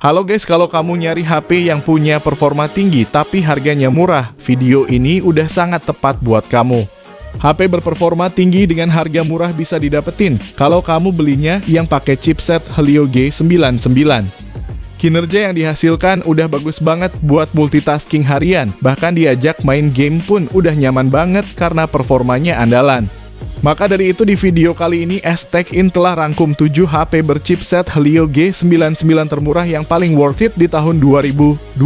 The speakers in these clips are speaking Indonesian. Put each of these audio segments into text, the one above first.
Halo guys, kalau kamu nyari HP yang punya performa tinggi tapi harganya murah, video ini udah sangat tepat buat kamu. HP berperforma tinggi dengan harga murah bisa didapetin kalau kamu belinya yang pakai chipset Helio G99. Kinerja yang dihasilkan udah bagus banget buat multitasking harian, bahkan diajak main game pun udah nyaman banget karena performanya andalan. Maka dari itu di video kali ini S-Tech-In telah rangkum 7 HP berchipset Helio G99 termurah yang paling worth it di tahun 2024.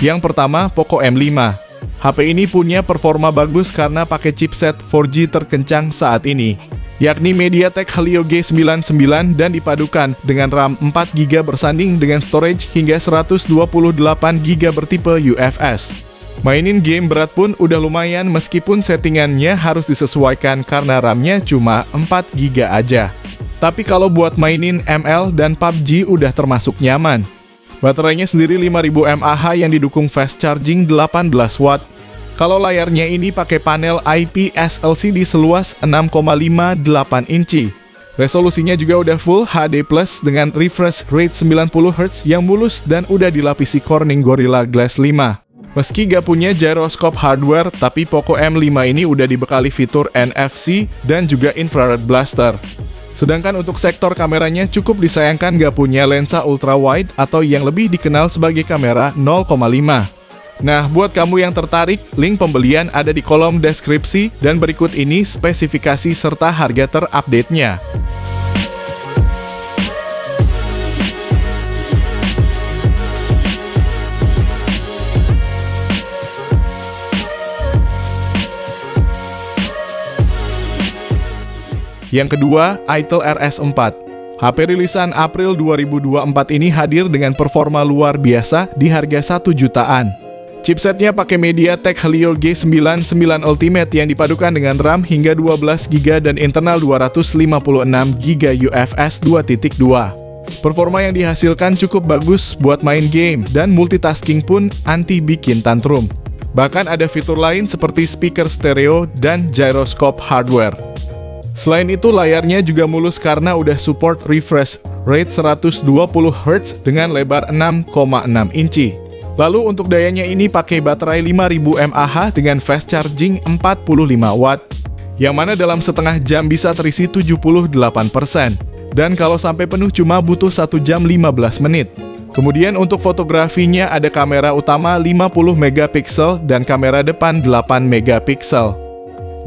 Yang pertama, Poco M5. HP ini punya performa bagus karena pakai chipset 4G terkencang saat ini, yakni MediaTek Helio G99 dan dipadukan dengan RAM 4GB bersanding dengan storage hingga 128GB bertipe UFS. Mainin game berat pun udah lumayan meskipun settingannya harus disesuaikan karena RAM-nya cuma 4GB aja. Tapi kalau buat mainin ML dan PUBG udah termasuk nyaman. Baterainya sendiri 5000 mAh yang didukung fast charging 18 watt. Kalau layarnya ini pakai panel IPS LCD seluas 6,58 inci. Resolusinya juga udah Full HD Plus dengan refresh rate 90Hz yang mulus dan udah dilapisi Corning Gorilla Glass 5. Meski gak punya gyroscope hardware, tapi Poco M5 ini udah dibekali fitur NFC dan juga infrared blaster. Sedangkan untuk sektor kameranya cukup disayangkan gak punya lensa ultra wide atau yang lebih dikenal sebagai kamera 0,5. Nah, buat kamu yang tertarik, link pembelian ada di kolom deskripsi dan berikut ini spesifikasi serta harga terupdate-nya. Yang kedua, Itel RS4. HP rilisan April 2024 ini hadir dengan performa luar biasa di harga 1 jutaan. Chipsetnya pakai MediaTek Helio G99 Ultimate yang dipadukan dengan RAM hingga 12GB dan internal 256GB UFS 2.2. Performa yang dihasilkan cukup bagus buat main game dan multitasking pun anti bikin tantrum. Bahkan ada fitur lain seperti speaker stereo dan gyroscope hardware. Selain itu, layarnya juga mulus karena udah support refresh rate 120Hz dengan lebar 6,6 inci. Lalu untuk dayanya ini pakai baterai 5000 mAh dengan fast charging 45 watt, yang mana dalam setengah jam bisa terisi 78%. Dan kalau sampai penuh cuma butuh 1 jam 15 menit. Kemudian untuk fotografinya ada kamera utama 50MP dan kamera depan 8MP.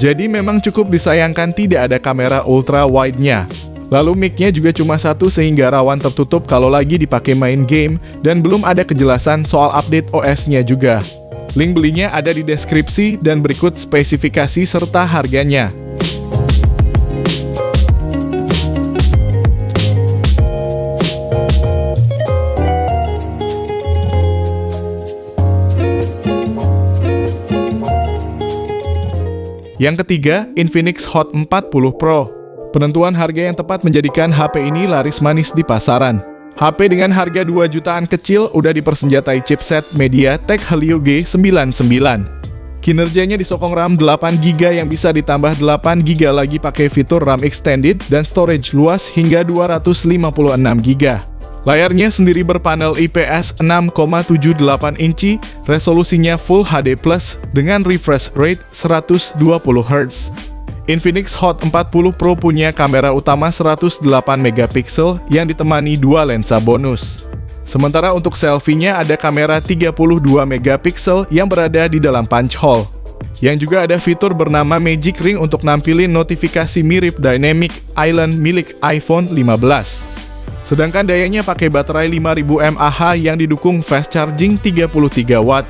Jadi memang cukup disayangkan tidak ada kamera ultra wide-nya. Lalu mic-nya juga cuma satu sehingga rawan tertutup kalau lagi dipakai main game dan belum ada kejelasan soal update OS-nya juga. Link belinya ada di deskripsi dan berikut spesifikasi serta harganya. Yang ketiga, Infinix Hot 40 Pro. Penentuan harga yang tepat menjadikan HP ini laris manis di pasaran. HP dengan harga 2 jutaan kecil udah dipersenjatai chipset MediaTek Helio G99. Kinerjanya disokong RAM 8GB yang bisa ditambah 8GB lagi pakai fitur RAM extended dan storage luas hingga 256GB. Layarnya sendiri berpanel IPS 6,78 inci, resolusinya Full HD Plus dengan refresh rate 120Hz. Infinix Hot 40 Pro punya kamera utama 108MP yang ditemani 2 lensa bonus. Sementara untuk selfie-nya ada kamera 32MP yang berada di dalam punch hole. Yang juga ada fitur bernama Magic Ring untuk nampilin notifikasi mirip Dynamic Island milik iPhone 15. Sedangkan dayanya pakai baterai 5000 mAh yang didukung fast charging 33 watt.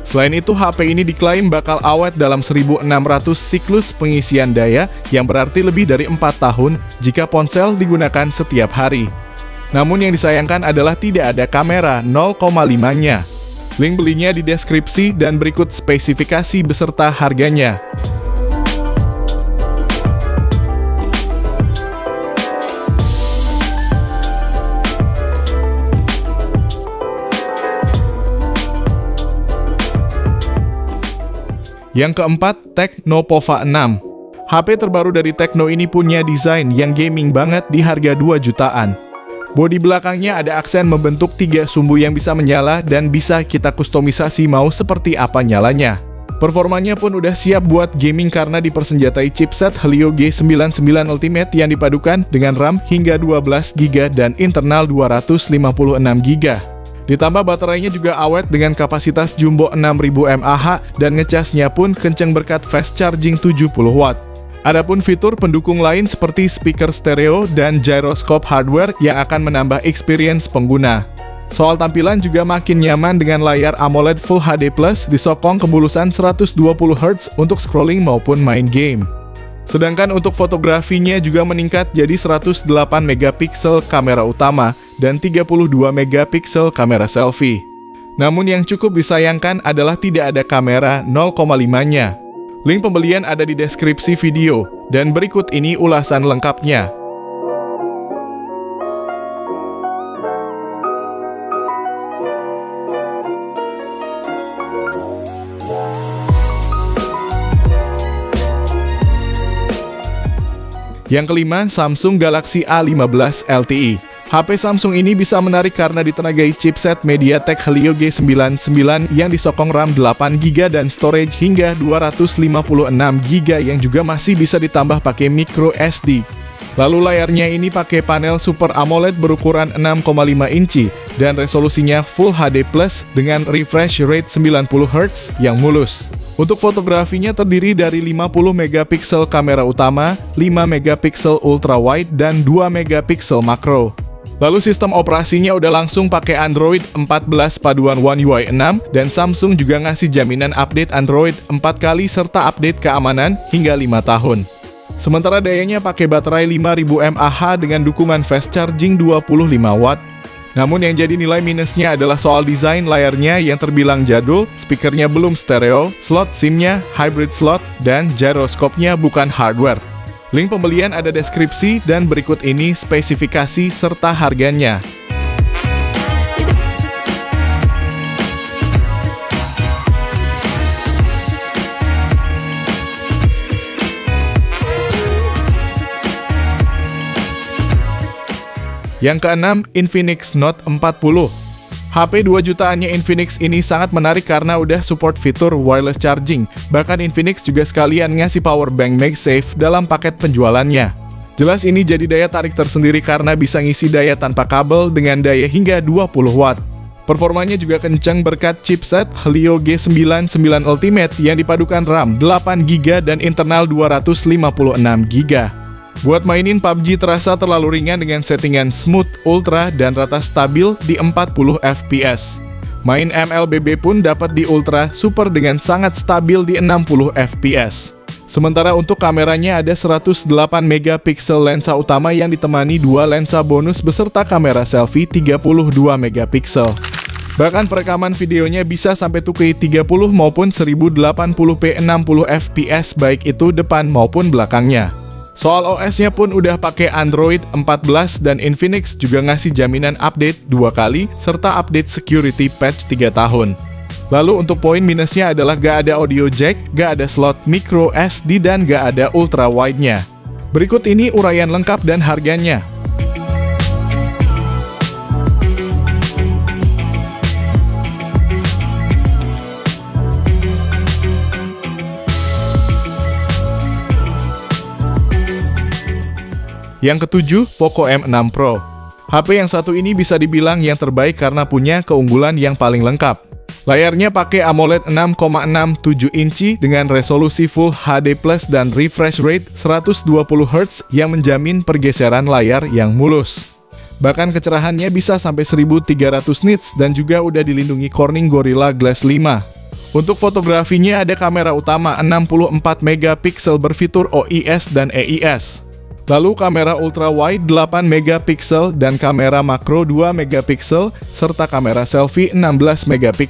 Selain itu, HP ini diklaim bakal awet dalam 1600 siklus pengisian daya yang berarti lebih dari 4 tahun jika ponsel digunakan setiap hari. Namun yang disayangkan adalah tidak ada kamera 0,5-nya. Link belinya di deskripsi dan berikut spesifikasi beserta harganya. Yang keempat, Tecno Pova 6. HP terbaru dari Tecno ini punya desain yang gaming banget di harga 2 jutaan. Bodi belakangnya ada aksen membentuk 3 sumbu yang bisa menyala dan bisa kita kustomisasi mau seperti apa nyalanya. Performanya pun udah siap buat gaming karena dipersenjatai chipset Helio G99 Ultimate yang dipadukan dengan RAM hingga 12GB dan internal 256GB. Ditambah baterainya juga awet dengan kapasitas jumbo 6000 mAh dan ngecasnya pun kenceng berkat fast charging 70W. Adapun fitur pendukung lain seperti speaker stereo dan gyroscope hardware yang akan menambah experience pengguna. Soal tampilan juga makin nyaman dengan layar AMOLED Full HD Plus disokong kemulusan 120Hz untuk scrolling maupun main game. Sedangkan untuk fotografinya juga meningkat jadi 108MP kamera utama dan 32MP kamera selfie. Namun yang cukup disayangkan adalah tidak ada kamera 0,5-nya. Link pembelian ada di deskripsi video, dan berikut ini ulasan lengkapnya. Yang kelima, Samsung Galaxy A15 LTE. HP Samsung ini bisa menarik karena ditenagai chipset MediaTek Helio G99 yang disokong RAM 8GB dan storage hingga 256GB yang juga masih bisa ditambah pakai micro SD. Lalu layarnya ini pakai panel Super AMOLED berukuran 6,5 inci dan resolusinya Full HD Plus dengan refresh rate 90Hz yang mulus. Untuk fotografinya terdiri dari 50MP kamera utama, 5MP ultra wide, dan 2MP makro. Lalu sistem operasinya udah langsung pakai Android 14 paduan One UI 6 dan Samsung juga ngasih jaminan update Android 4 kali serta update keamanan hingga 5 tahun. Sementara dayanya pakai baterai 5000 mAh dengan dukungan fast charging 25W. Namun yang jadi nilai minusnya adalah soal desain layarnya yang terbilang jadul, speakernya belum stereo, slot SIM-nya hybrid slot, dan gyroscope-nya bukan hardware. Link pembelian ada deskripsi dan berikut ini spesifikasi serta harganya. Yang keenam, Infinix Note 40. HP 2 jutaannya Infinix ini sangat menarik karena udah support fitur wireless charging. Bahkan Infinix juga sekalian ngasih power bank MagSafe dalam paket penjualannya. Jelas ini jadi daya tarik tersendiri karena bisa ngisi daya tanpa kabel dengan daya hingga 20W. Performanya juga kencang berkat chipset Helio G99 Ultimate yang dipadukan RAM 8GB dan internal 256GB. Buat mainin PUBG terasa terlalu ringan dengan settingan smooth, ultra, dan rata stabil di 40 FPS. Main MLBB pun dapat di ultra super dengan sangat stabil di 60 FPS. Sementara untuk kameranya ada 108MP lensa utama yang ditemani 2 lensa bonus beserta kamera selfie 32MP. Bahkan perekaman videonya bisa sampai 2K 30 maupun 1080p 60fps baik itu depan maupun belakangnya. Soal OS-nya pun udah pakai Android 14 dan Infinix juga ngasih jaminan update 2 kali serta update security patch 3 tahun. Lalu untuk poin minusnya adalah gak ada audio jack, gak ada slot micro SD dan gak ada ultra wide-nya. Berikut ini uraian lengkap dan harganya. Yang ketujuh, Poco M6 Pro. HP yang satu ini bisa dibilang yang terbaik karena punya keunggulan yang paling lengkap. Layarnya pakai AMOLED 6,67 inci dengan resolusi Full HD Plus dan refresh rate 120Hz yang menjamin pergeseran layar yang mulus. Bahkan kecerahannya bisa sampai 1300 nits dan juga udah dilindungi Corning Gorilla Glass 5. Untuk fotografinya ada kamera utama 64MP berfitur OIS dan EIS. Lalu kamera ultra wide 8MP dan kamera makro 2MP serta kamera selfie 16MP.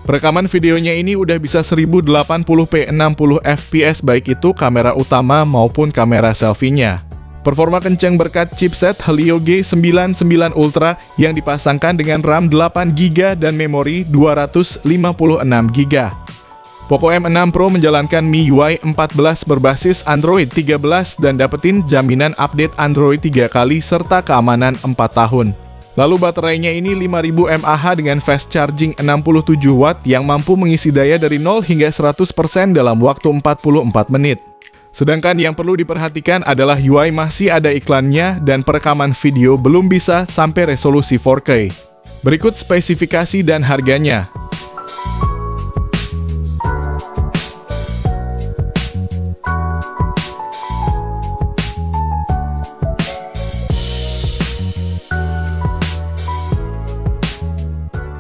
Perekaman videonya ini udah bisa 1080p 60fps baik itu kamera utama maupun kamera selfie-nya. Performa kencang berkat chipset Helio G99 Ultra yang dipasangkan dengan RAM 8GB dan memori 256GB. Poco M6 Pro menjalankan MIUI 14 berbasis Android 13 dan dapetin jaminan update Android 3 kali serta keamanan 4 tahun. Lalu baterainya ini 5000 mAh dengan fast charging 67 Watt yang mampu mengisi daya dari 0 hingga 100% dalam waktu 44 menit. Sedangkan yang perlu diperhatikan adalah UI masih ada iklannya dan perekaman video belum bisa sampai resolusi 4K. Berikut spesifikasi dan harganya.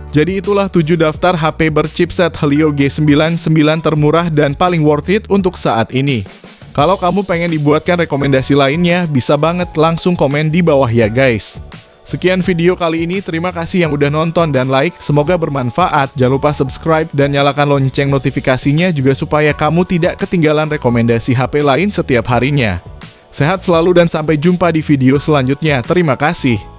Jadi itulah 7 daftar HP berchipset Helio G99 termurah dan paling worth it untuk saat ini. Kalau kamu pengen dibuatkan rekomendasi lainnya, bisa banget langsung komen di bawah ya guys. Sekian video kali ini, terima kasih yang udah nonton dan like, semoga bermanfaat. Jangan lupa subscribe dan nyalakan lonceng notifikasinya juga supaya kamu tidak ketinggalan rekomendasi HP lain setiap harinya. Sehat selalu dan sampai jumpa di video selanjutnya, terima kasih.